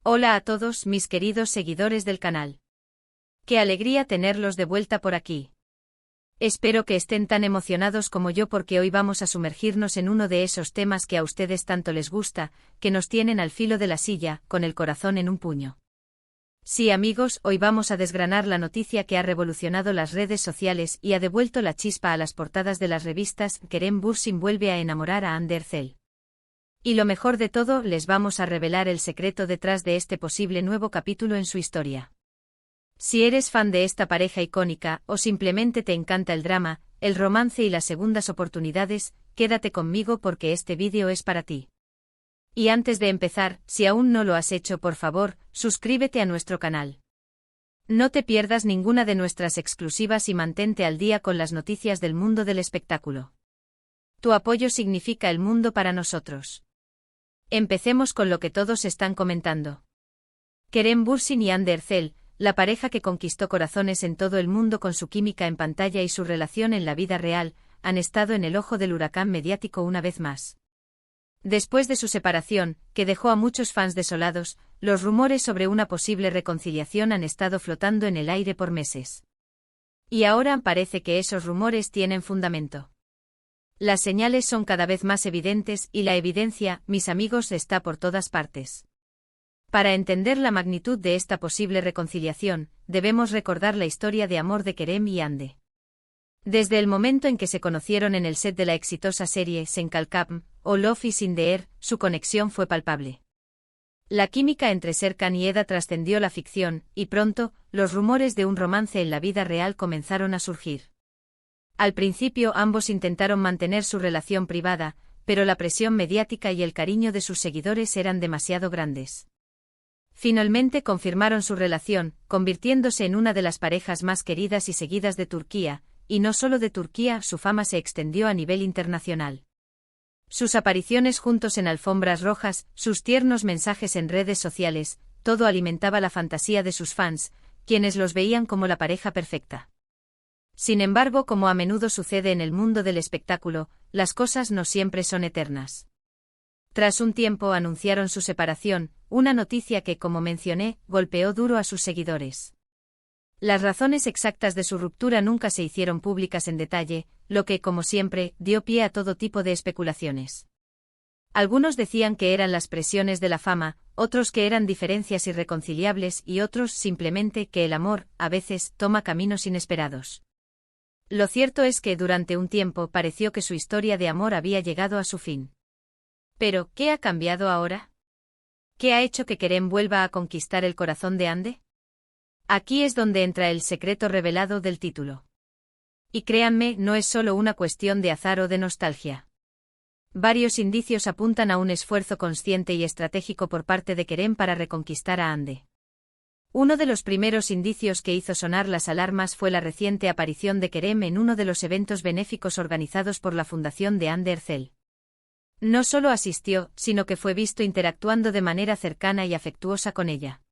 Hola a todos mis queridos seguidores del canal. Qué alegría tenerlos de vuelta por aquí. Espero que estén tan emocionados como yo porque hoy vamos a sumergirnos en uno de esos temas que a ustedes tanto les gusta, que nos tienen al filo de la silla, con el corazón en un puño. Sí amigos, hoy vamos a desgranar la noticia que ha revolucionado las redes sociales y ha devuelto la chispa a las portadas de las revistas. Kerem Bürsin vuelve a enamorar a Hande Erçel. Y lo mejor de todo, les vamos a revelar el secreto detrás de este posible nuevo capítulo en su historia. Si eres fan de esta pareja icónica, o simplemente te encanta el drama, el romance y las segundas oportunidades, quédate conmigo porque este vídeo es para ti. Y antes de empezar, si aún no lo has hecho, por favor, suscríbete a nuestro canal. No te pierdas ninguna de nuestras exclusivas y mantente al día con las noticias del mundo del espectáculo. Tu apoyo significa el mundo para nosotros. Empecemos con lo que todos están comentando. Kerem Bürsin y Hande Erçel, la pareja que conquistó corazones en todo el mundo con su química en pantalla y su relación en la vida real, han estado en el ojo del huracán mediático una vez más. Después de su separación, que dejó a muchos fans desolados, los rumores sobre una posible reconciliación han estado flotando en el aire por meses. Y ahora parece que esos rumores tienen fundamento. Las señales son cada vez más evidentes y la evidencia, mis amigos, está por todas partes. Para entender la magnitud de esta posible reconciliación, debemos recordar la historia de amor de Kerem y Hande. Desde el momento en que se conocieron en el set de la exitosa serie Sen Kalkam, o Love is in the Air, su conexión fue palpable. La química entre Serkan y Eda trascendió la ficción, y pronto, los rumores de un romance en la vida real comenzaron a surgir. Al principio ambos intentaron mantener su relación privada, pero la presión mediática y el cariño de sus seguidores eran demasiado grandes. Finalmente confirmaron su relación, convirtiéndose en una de las parejas más queridas y seguidas de Turquía, y no solo de Turquía, su fama se extendió a nivel internacional. Sus apariciones juntos en alfombras rojas, sus tiernos mensajes en redes sociales, todo alimentaba la fantasía de sus fans, quienes los veían como la pareja perfecta. Sin embargo, como a menudo sucede en el mundo del espectáculo, las cosas no siempre son eternas. Tras un tiempo anunciaron su separación, una noticia que, como mencioné, golpeó duro a sus seguidores. Las razones exactas de su ruptura nunca se hicieron públicas en detalle, lo que, como siempre, dio pie a todo tipo de especulaciones. Algunos decían que eran las presiones de la fama, otros que eran diferencias irreconciliables y otros simplemente que el amor, a veces, toma caminos inesperados. Lo cierto es que durante un tiempo pareció que su historia de amor había llegado a su fin. Pero, ¿qué ha cambiado ahora? ¿Qué ha hecho que Kerem vuelva a conquistar el corazón de Hande? Aquí es donde entra el secreto revelado del título. Y créanme, no es solo una cuestión de azar o de nostalgia. Varios indicios apuntan a un esfuerzo consciente y estratégico por parte de Kerem para reconquistar a Hande. Uno de los primeros indicios que hizo sonar las alarmas fue la reciente aparición de Kerem en uno de los eventos benéficos organizados por la fundación de Hande Erçel. No solo asistió, sino que fue visto interactuando de manera cercana y afectuosa con ella.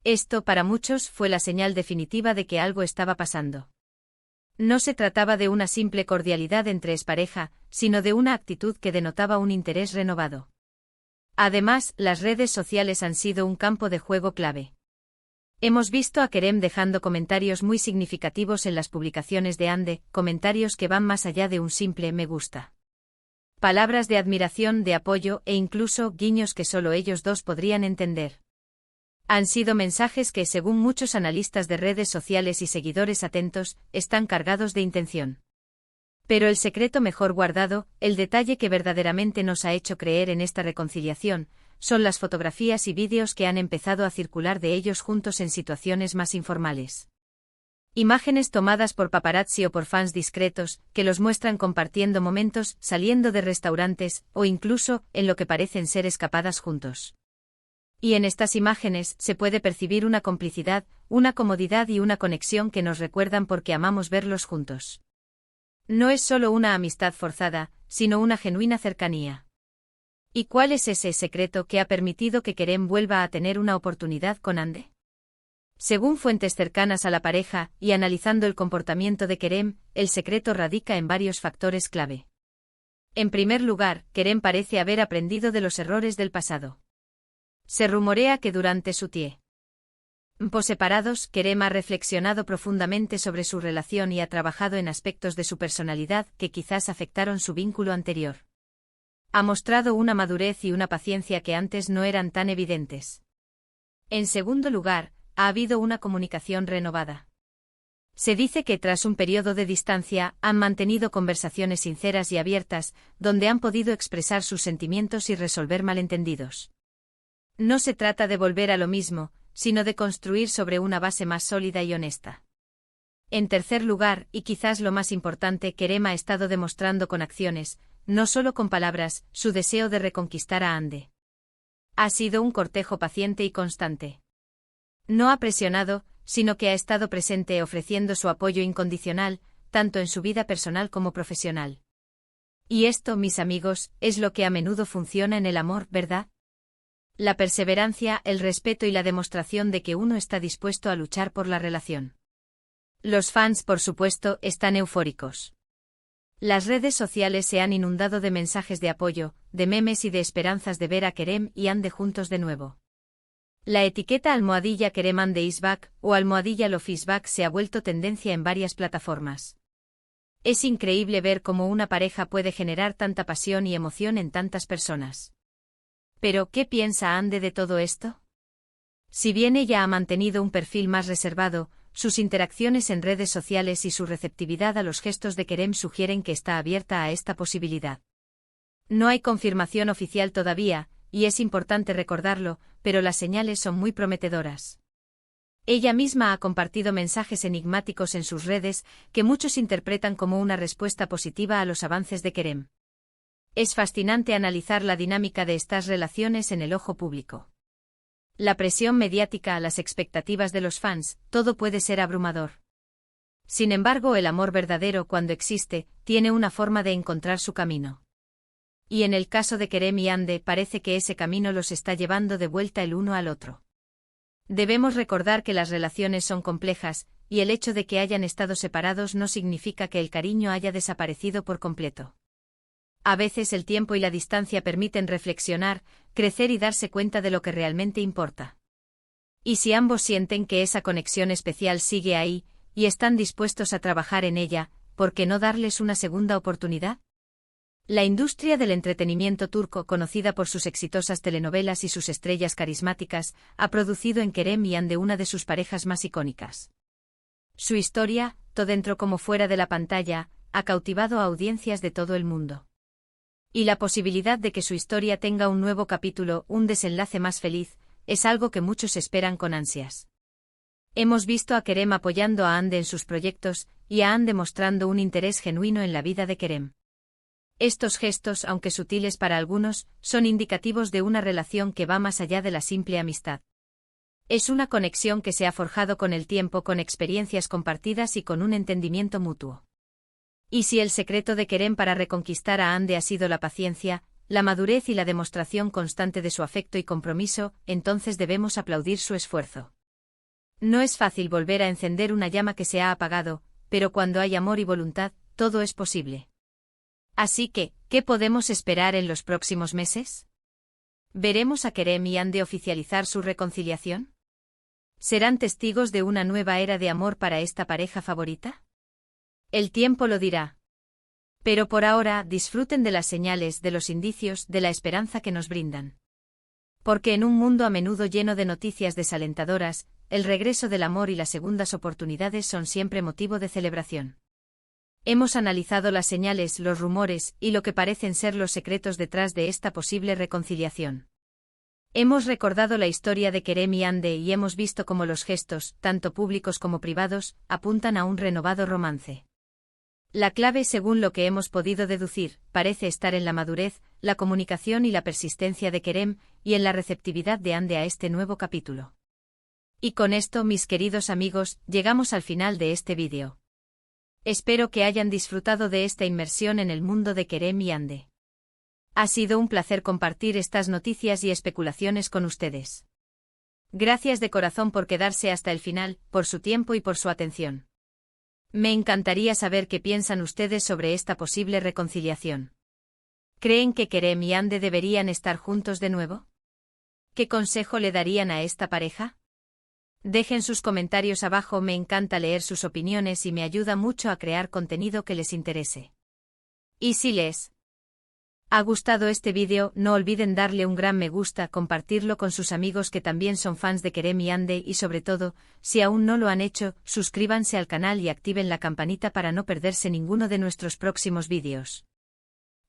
Esto, para muchos, fue la señal definitiva de que algo estaba pasando. No se trataba de una simple cordialidad entre expareja, sino de una actitud que denotaba un interés renovado. Además, las redes sociales han sido un campo de juego clave. Hemos visto a Kerem dejando comentarios muy significativos en las publicaciones de Hande, comentarios que van más allá de un simple me gusta. Palabras de admiración, de apoyo e incluso guiños que solo ellos dos podrían entender. Han sido mensajes que, según muchos analistas de redes sociales y seguidores atentos, están cargados de intención. Pero el secreto mejor guardado, el detalle que verdaderamente nos ha hecho creer en esta reconciliación, son las fotografías y vídeos que han empezado a circular de ellos juntos en situaciones más informales. Imágenes tomadas por paparazzi o por fans discretos, que los muestran compartiendo momentos, saliendo de restaurantes, o incluso, en lo que parecen ser escapadas juntos. Y en estas imágenes se puede percibir una complicidad, una comodidad y una conexión que nos recuerdan porque amamos verlos juntos. No es solo una amistad forzada, sino una genuina cercanía. ¿Y cuál es ese secreto que ha permitido que Kerem vuelva a tener una oportunidad con Hande? Según fuentes cercanas a la pareja, y analizando el comportamiento de Kerem, el secreto radica en varios factores clave. En primer lugar, Kerem parece haber aprendido de los errores del pasado. Se rumorea que durante su tiempo separados, Kerem ha reflexionado profundamente sobre su relación y ha trabajado en aspectos de su personalidad que quizás afectaron su vínculo anterior. Ha mostrado una madurez y una paciencia que antes no eran tan evidentes. En segundo lugar, ha habido una comunicación renovada. Se dice que tras un periodo de distancia, han mantenido conversaciones sinceras y abiertas, donde han podido expresar sus sentimientos y resolver malentendidos. No se trata de volver a lo mismo, sino de construir sobre una base más sólida y honesta. En tercer lugar, y quizás lo más importante, Kerem ha estado demostrando con acciones, no solo con palabras, su deseo de reconquistar a Hande. Ha sido un cortejo paciente y constante. No ha presionado, sino que ha estado presente ofreciendo su apoyo incondicional, tanto en su vida personal como profesional. Y esto, mis amigos, es lo que a menudo funciona en el amor, ¿verdad? La perseverancia, el respeto y la demostración de que uno está dispuesto a luchar por la relación. Los fans, por supuesto, están eufóricos. Las redes sociales se han inundado de mensajes de apoyo, de memes y de esperanzas de ver a Kerem y Hande juntos de nuevo. La etiqueta @Kerem Hande is back o @Love is back se ha vuelto tendencia en varias plataformas. Es increíble ver cómo una pareja puede generar tanta pasión y emoción en tantas personas. Pero, ¿qué piensa Hande de todo esto? Si bien ella ha mantenido un perfil más reservado, sus interacciones en redes sociales y su receptividad a los gestos de Kerem sugieren que está abierta a esta posibilidad. No hay confirmación oficial todavía, y es importante recordarlo, pero las señales son muy prometedoras. Ella misma ha compartido mensajes enigmáticos en sus redes, que muchos interpretan como una respuesta positiva a los avances de Kerem. Es fascinante analizar la dinámica de estas relaciones en el ojo público. La presión mediática, las expectativas de los fans, todo puede ser abrumador. Sin embargo, el amor verdadero, cuando existe, tiene una forma de encontrar su camino. Y en el caso de Kerem y Hande, parece que ese camino los está llevando de vuelta el uno al otro. Debemos recordar que las relaciones son complejas, y el hecho de que hayan estado separados no significa que el cariño haya desaparecido por completo. A veces el tiempo y la distancia permiten reflexionar, crecer y darse cuenta de lo que realmente importa. Y si ambos sienten que esa conexión especial sigue ahí, y están dispuestos a trabajar en ella, ¿por qué no darles una segunda oportunidad? La industria del entretenimiento turco, conocida por sus exitosas telenovelas y sus estrellas carismáticas, ha producido en Kerem y Hande una de sus parejas más icónicas. Su historia, tanto dentro como fuera de la pantalla, ha cautivado a audiencias de todo el mundo. Y la posibilidad de que su historia tenga un nuevo capítulo, un desenlace más feliz, es algo que muchos esperan con ansias. Hemos visto a Kerem apoyando a Hande en sus proyectos, y a Hande mostrando un interés genuino en la vida de Kerem. Estos gestos, aunque sutiles para algunos, son indicativos de una relación que va más allá de la simple amistad. Es una conexión que se ha forjado con el tiempo, con experiencias compartidas y con un entendimiento mutuo. Y si el secreto de Kerem para reconquistar a Hande ha sido la paciencia, la madurez y la demostración constante de su afecto y compromiso, entonces debemos aplaudir su esfuerzo. No es fácil volver a encender una llama que se ha apagado, pero cuando hay amor y voluntad, todo es posible. Así que, ¿qué podemos esperar en los próximos meses? ¿Veremos a Kerem y Hande oficializar su reconciliación? ¿Serán testigos de una nueva era de amor para esta pareja favorita? El tiempo lo dirá. Pero por ahora, disfruten de las señales, de los indicios, de la esperanza que nos brindan. Porque en un mundo a menudo lleno de noticias desalentadoras, el regreso del amor y las segundas oportunidades son siempre motivo de celebración. Hemos analizado las señales, los rumores y lo que parecen ser los secretos detrás de esta posible reconciliación. Hemos recordado la historia de Kerem y Hande y hemos visto cómo los gestos, tanto públicos como privados, apuntan a un renovado romance. La clave, según lo que hemos podido deducir, parece estar en la madurez, la comunicación y la persistencia de Kerem, y en la receptividad de Hande a este nuevo capítulo. Y con esto, mis queridos amigos, llegamos al final de este vídeo. Espero que hayan disfrutado de esta inmersión en el mundo de Kerem y Hande. Ha sido un placer compartir estas noticias y especulaciones con ustedes. Gracias de corazón por quedarse hasta el final, por su tiempo y por su atención. Me encantaría saber qué piensan ustedes sobre esta posible reconciliación. ¿Creen que Kerem y Hande deberían estar juntos de nuevo? ¿Qué consejo le darían a esta pareja? Dejen sus comentarios abajo, me encanta leer sus opiniones y me ayuda mucho a crear contenido que les interese. Y si les ha gustado este vídeo, no olviden darle un gran me gusta, compartirlo con sus amigos que también son fans de Kerem y Ande y sobre todo, si aún no lo han hecho, suscríbanse al canal y activen la campanita para no perderse ninguno de nuestros próximos vídeos.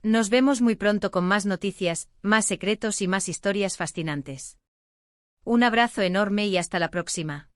Nos vemos muy pronto con más noticias, más secretos y más historias fascinantes. Un abrazo enorme y hasta la próxima.